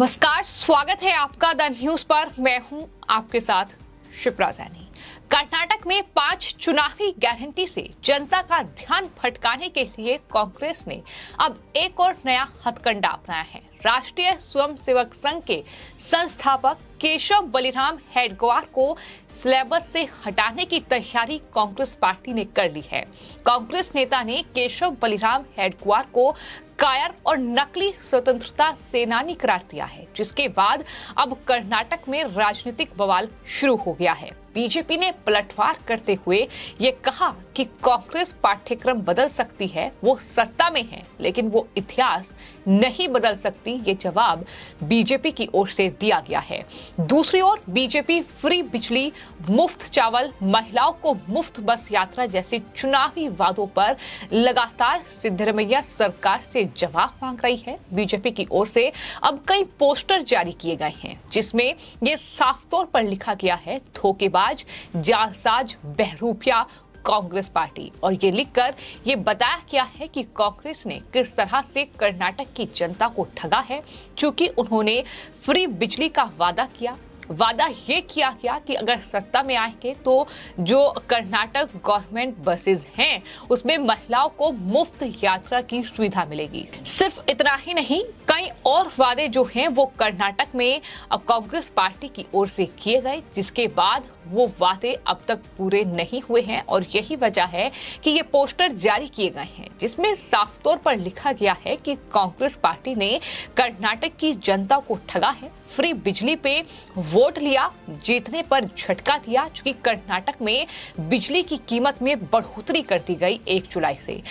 नमस्कार, स्वागत है आपका द न्यूज पर। मैं हूं आपके साथ शिप्रा सैनी। कर्नाटक में 5 चुनावी गारंटी से जनता का ध्यान भटकाने के लिए कांग्रेस ने अब एक और नया हथकंडा अपनाया है। राष्ट्रीय स्वयंसेवक संघ के संस्थापक केशव बलिराम हेडगेवार को सिलेबस से हटाने की तैयारी कांग्रेस पार्टी ने कर ली है। कांग्रेस नेता ने केशव बलिराम हेडगेवार को कायर और नकली स्वतंत्रता सेनानी करार दिया है, जिसके बाद अब कर्नाटक में राजनीतिक बवाल शुरू हो गया है। बीजेपी ने पलटवार करते हुए ये कहा कि कांग्रेस पाठ्यक्रम बदल सकती है, वो सत्ता में है, लेकिन वो इतिहास नहीं बदल सकती। ये जवाब बीजेपी की ओर से दिया गया है। दूसरी ओर बीजेपी फ्री बिजली, मुफ्त चावल, महिलाओं को मुफ्त बस यात्रा जैसे चुनावी वादों पर लगातार सिद्धरमैया सरकार से जवाब मांग रही है। बीजेपी की ओर से अब कई पोस्टर जारी किए गए हैं, जिसमें ये साफ तौर पर लिखा गया है, धोखेबाज, जालसाज, बहरूपिया कांग्रेस पार्टी। और ये लिखकर ये बताया गया है कि कांग्रेस ने किस तरह से कर्नाटक की जनता को ठगा है, चूंकि उन्होंने फ्री बिजली का वादा ये किया गया कि अगर सत्ता में आएंगे तो जो कर्नाटक गवर्नमेंट बसेस हैं उसमें महिलाओं को मुफ्त यात्रा की सुविधा मिलेगी। सिर्फ इतना ही नहीं, कई और वादे जो हैं वो कर्नाटक में कांग्रेस पार्टी की ओर से किए गए, जिसके बाद वो वादे अब तक पूरे नहीं हुए हैं। और यही वजह है कि ये पोस्टर जारी किए गए हैं, जिसमें साफ तौर पर लिखा गया है कि कांग्रेस पार्टी ने कर्नाटक की जनता को ठगा है, फ्री बिजली पे वोट लिया, जीतने पर झटका दिया, चूंकि कर्नाटक में बिजली की कीमत में बढ़ोतरी कर दी गई 1 जुलाई से।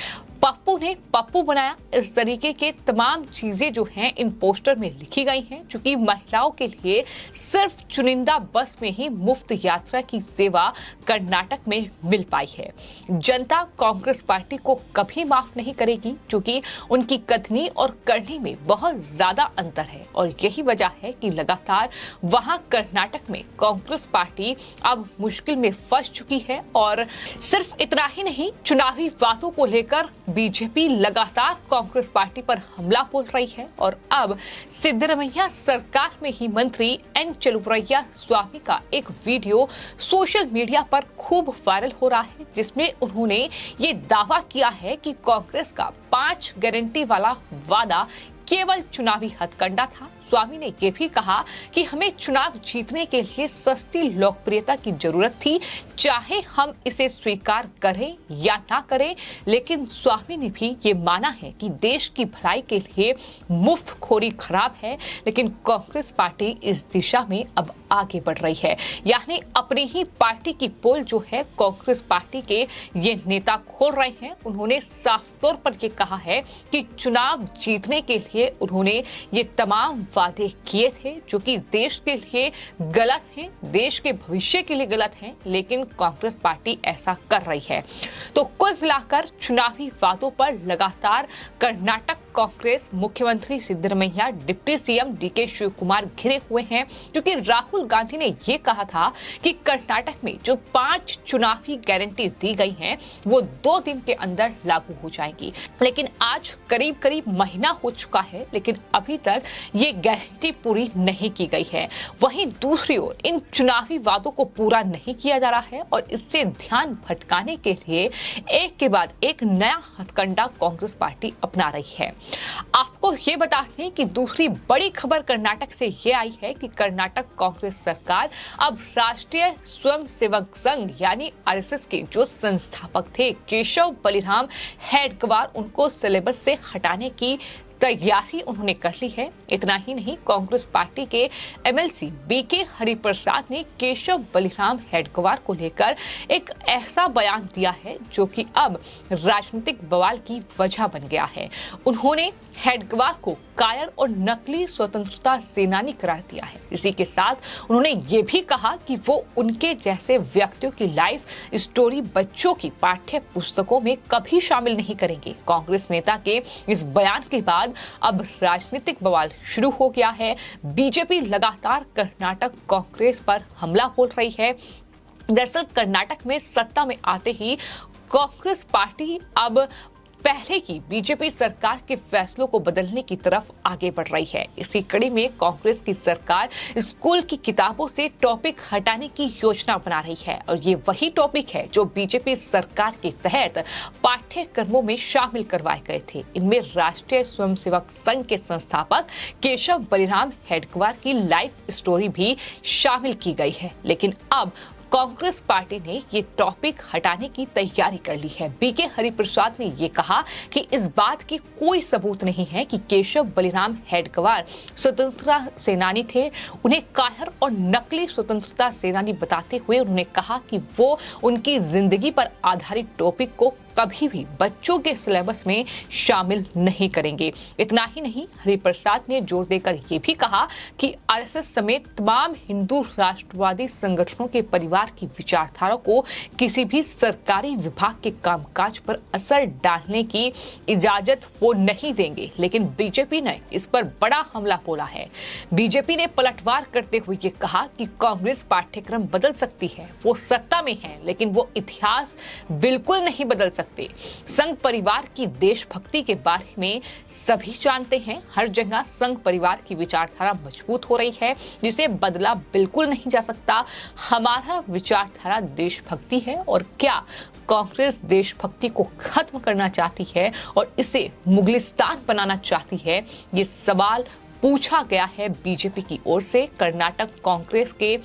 पप्पू ने पप्पू बनाया, इस तरीके के तमाम चीजें जो हैं इन पोस्टर में लिखी गई हैं, चूंकि महिलाओं के लिए सिर्फ चुनिंदा बस में ही मुफ्त यात्रा की सेवा कर्नाटक में मिल पाई है। जनता कांग्रेस पार्टी को कभी माफ नहीं करेगी, क्योंकि उनकी कथनी और करनी में बहुत ज्यादा अंतर है। और यही वजह है कि लगातार वहां कर्नाटक में कांग्रेस पार्टी अब मुश्किल में फंस चुकी है। और सिर्फ इतना ही नहीं, चुनावी वादों को लेकर बीजेपी लगातार कांग्रेस पार्टी पर हमला बोल रही है। और अब सिद्धरमैया सरकार में ही मंत्री एन चलुवरैया स्वामी का एक वीडियो सोशल मीडिया पर खूब वायरल हो रहा है, जिसमें उन्होंने ये दावा किया है कि कांग्रेस का 5 गारंटी वाला वादा केवल चुनावी हथकंडा था। स्वामी ने यह भी कहा कि हमें चुनाव जीतने के लिए सस्ती लोकप्रियता की जरूरत थी, चाहे हम इसे स्वीकार करें या ना करें। लेकिन स्वामी ने भी ये माना है कि देश की भलाई के लिए मुफ्तखोरी खराब है, लेकिन कांग्रेस पार्टी इस दिशा में अब आगे बढ़ रही है। यानी अपनी ही पार्टी की पोल जो है कांग्रेस पार्टी के ये नेता खोल रहे हैं। उन्होंने साफ तौर पर ये कहा है कि चुनाव जीतने के लिए उन्होंने ये तमाम वादे किए थे, जो कि देश के लिए गलत हैं, देश के भविष्य के लिए गलत हैं, लेकिन कांग्रेस पार्टी ऐसा कर रही है। तो कुल मिलाकर चुनावी वादों पर लगातार कर्नाटक कांग्रेस, मुख्यमंत्री Siddaramaiah, deputy CM DK Shivakumar घिरे हुए हैं, क्योंकि राहुल गांधी ने यह कहा था कि कर्नाटक में जो 5 चुनावी गारंटी दी गई हैं वो 2 दिन के अंदर लागू हो जाएगी। लेकिन आज करीब करीब महीना हो चुका है, लेकिन अभी तक ये गारंटी पूरी नहीं की गई है। वहीं दूसरी ओर इन चुनावी वादों को पूरा नहीं किया जा रहा है और इससे ध्यान भटकाने के लिए एक के बाद एक नया हथकंडा कांग्रेस पार्टी अपना रही है। आपको ये बता दें कि दूसरी बड़ी खबर कर्नाटक से ये आई है कि कर्नाटक कांग्रेस सरकार अब राष्ट्रीय स्वयंसेवक संघ यानी आरएसएस के जो संस्थापक थे केशव बलिराम हेडगेवार, उनको सिलेबस से हटाने की तैयारी उन्होंने कर ली है। इतना ही नहीं, कांग्रेस पार्टी के एमएलसी बीके हरिप्रसाद ने केशव बलिराम हेडगेवार को लेकर एक ऐसा बयान दिया है जो कि अब राजनीतिक बवाल की वजह बन गया है। उन्होंने हेडगेवार को कायर और नकली स्वतंत्रता सेनानी करार दिया है। इसी के साथ उन्होंने ये भी कहा कि वो उनके जैसे व्यक्तियों की लाइफ स्टोरी बच्चों की पाठ्य पुस्तकों में कभी शामिल नहीं करेंगे। कांग्रेस नेता के इस बयान के बाद अब राजनीतिक बवाल शुरू हो गया है। बीजेपी लगातार कर्नाटक कांग्रेस पर हमला बोल रही है। दरअसल कर्नाटक में सत्ता में आते ही कांग्रेस पार्टी अब पहले ही बीजेपी सरकार के फैसलों को बदलने की तरफ आगे बढ़ रही है। इसी कड़ी में कांग्रेस की सरकार स्कूल की किताबों से टॉपिक हटाने की योजना बना रही है और ये वही टॉपिक है जो बीजेपी सरकार के तहत पाठ्यक्रमों में शामिल करवाए गए थे। इनमें राष्ट्रीय स्वयंसेवक संघ के संस्थापक केशव बलिराम हेडगेवार की लाइफ स्टोरी भी शामिल की गई है। लेकिन अब कांग्रेस पार्टी ने ये टॉपिक हटाने की तैयारी कर ली है। बीके हरिप्रसाद ने ये कहा कि इस बात के कोई सबूत नहीं है कि केशव बलिराम हेडगेवार स्वतंत्रता सेनानी थे। उन्हें कायर और नकली स्वतंत्रता सेनानी बताते हुए उन्होंने कहा कि वो उनकी जिंदगी पर आधारित टॉपिक को कभी भी बच्चों के सिलेबस में शामिल नहीं करेंगे। इतना ही नहीं, हरिप्रसाद ने जोर देकर ये भी कहा कि आरएसएस समेत तमाम हिंदू राष्ट्रवादी संगठनों के परिवार की विचारधारा को किसी भी सरकारी विभाग के कामकाज पर असर डालने की इजाजत वो नहीं देंगे। लेकिन बीजेपी ने इस पर बड़ा हमला बोला है। बीजेपी ने पलटवार करते हुए ये कहा कि कांग्रेस पाठ्यक्रम बदल सकती है, वो सत्ता में है, लेकिन वो इतिहास बिल्कुल नहीं बदल सकते। संघ परिवार की देशभक्ति के बारे में सभी जानते हैं। हर जगह संघ परिवार की विचारधारा मजबूत हो रही है, जिसे बदला बिल्कुल नहीं जा सकता। हमारा विचारधारा देशभक्ति है और क्या कांग्रेस देशभक्ति को खत्म करना चाहती है और इसे मुगलिस्तान बनाना चाहती है? ये सवाल पूछा गया है बीजेपी की ओर से। कर्नाटक कांग्रेस के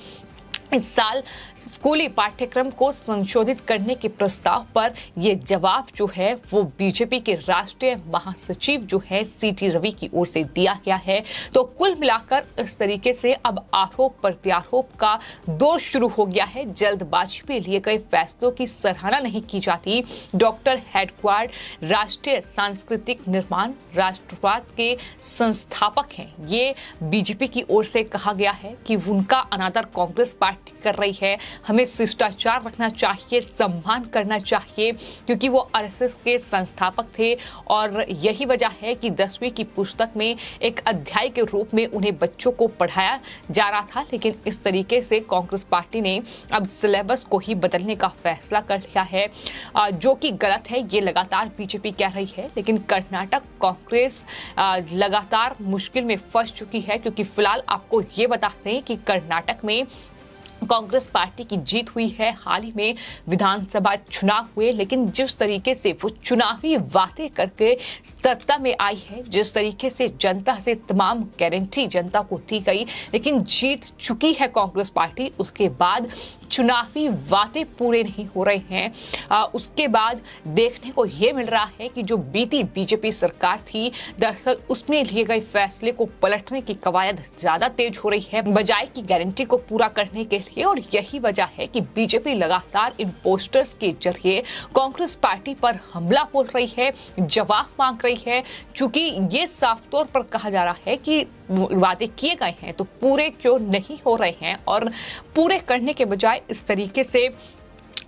इस साल स्कूली पाठ्यक्रम को संशोधित करने के प्रस्ताव पर यह जवाब जो है वो बीजेपी के राष्ट्रीय महासचिव जो है सीटी रवि की ओर से दिया गया है। तो कुल मिलाकर इस तरीके से अब आरोप प्रत्यारोप का दौर शुरू हो गया है। जल्दबाजी में लिए गए फैसलों की सराहना नहीं की जाती। डॉक्टर हेडगेवार राष्ट्रीय सांस्कृतिक निर्माण राष्ट्रवाद के संस्थापक हैं। ये बीजेपी की ओर से कहा गया है कि उनका अनादर कांग्रेस पार्टी कर रही है। हमें शिष्टाचार रखना चाहिए, सम्मान करना चाहिए, क्योंकि वो आरएसएस के संस्थापक थे और यही वजह है कि 10वीं की पुस्तक में एक अध्याय के रूप में उन्हें बच्चों को पढ़ाया जा रहा था। लेकिन इस तरीके से कांग्रेस पार्टी ने अब सिलेबस को ही बदलने का फैसला कर लिया है, जो कि गलत है। ये लगातार बीजेपी कह रही है। लेकिन कर्नाटक कांग्रेस लगातार मुश्किल में फंस चुकी है, क्योंकि फिलहाल आपको ये बता दें कि कर्नाटक में कांग्रेस पार्टी की जीत हुई है। हाल ही में विधानसभा चुनाव हुए, लेकिन जिस तरीके से वो चुनावी वादे करके सत्ता में आई है, जिस तरीके से जनता से तमाम गारंटी जनता को दी गई, लेकिन जीत चुकी है कांग्रेस पार्टी, उसके बाद चुनावी वादे पूरे नहीं हो रहे हैं। उसके बाद देखने को यह मिल रहा है कि जो बीती बीजेपी सरकार थी, दरअसल उसमें लिए गए फैसले को पलटने की कवायद ज्यादा तेज हो रही है, बजाय की गारंटी को पूरा करने के लिए। और यही वजह है कि बीजेपी लगातार इन पोस्टर्स के जरिए कांग्रेस पार्टी पर हमला बोल रही है, जवाब मांग रही है। चूंकि ये साफ तौर पर कहा जा रहा है कि वादे किए गए हैं तो पूरे क्यों नहीं हो रहे हैं, और पूरे करने के बजाय इस तरीके से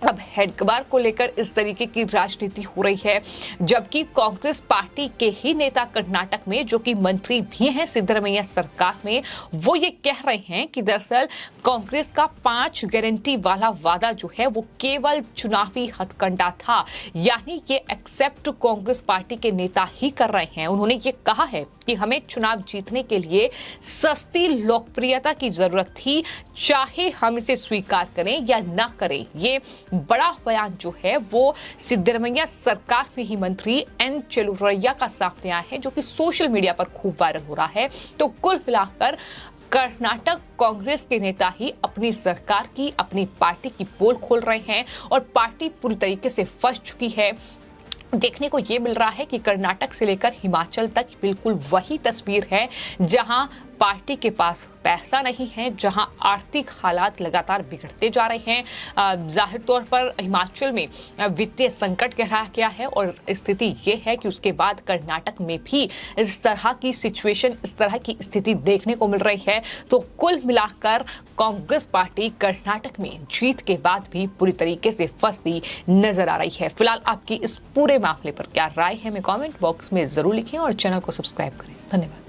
अब हेडगेवार को लेकर इस तरीके की राजनीति हो रही है। जबकि कांग्रेस पार्टी के ही नेता कर्नाटक में, जो कि मंत्री भी हैं सिद्धरामैया सरकार में, वो ये कह रहे हैं कि दरअसल कांग्रेस का 5 गारंटी वाला वादा जो है वो केवल चुनावी हथकंडा था, यानी ये एक्सेप्ट कांग्रेस पार्टी के नेता ही कर रहे हैं। उन्होंने ये कहा है कि हमें चुनाव जीतने के लिए सस्ती लोकप्रियता की जरूरत थी, चाहे हम इसे स्वीकार करें या ना करें। ये बड़ा बयान जो है वो सिद्धरामैया सरकार में ही मंत्री एन चलुवैया का सामने आया है, जो कि सोशल मीडिया पर खूब वायरल हो रहा है। तो कुल मिलाकर कर्नाटक कांग्रेस के नेता ही अपनी सरकार की, अपनी पार्टी की पोल खोल रहे हैं और पार्टी पूरी तरीके से फंस चुकी है। देखने को ये मिल रहा है कि कर्नाटक से लेकर हिमाचल तक बिल्कुल वही तस्वीर है, जहां पार्टी के पास पैसा नहीं है, जहां आर्थिक हालात लगातार बिगड़ते जा रहे हैं। जाहिर तौर पर हिमाचल में वित्तीय संकट गहरा गया है और स्थिति ये है कि उसके बाद कर्नाटक में भी इस तरह की सिचुएशन, इस तरह की स्थिति देखने को मिल रही है। तो कुल मिलाकर कांग्रेस पार्टी कर्नाटक में जीत के बाद भी पूरी तरीके से फंसती नजर आ रही है। फिलहाल आपकी इस पूरे मामले पर क्या राय है, हमें कमेंट बॉक्स में जरूर लिखें और चैनल को सब्सक्राइब करें। धन्यवाद।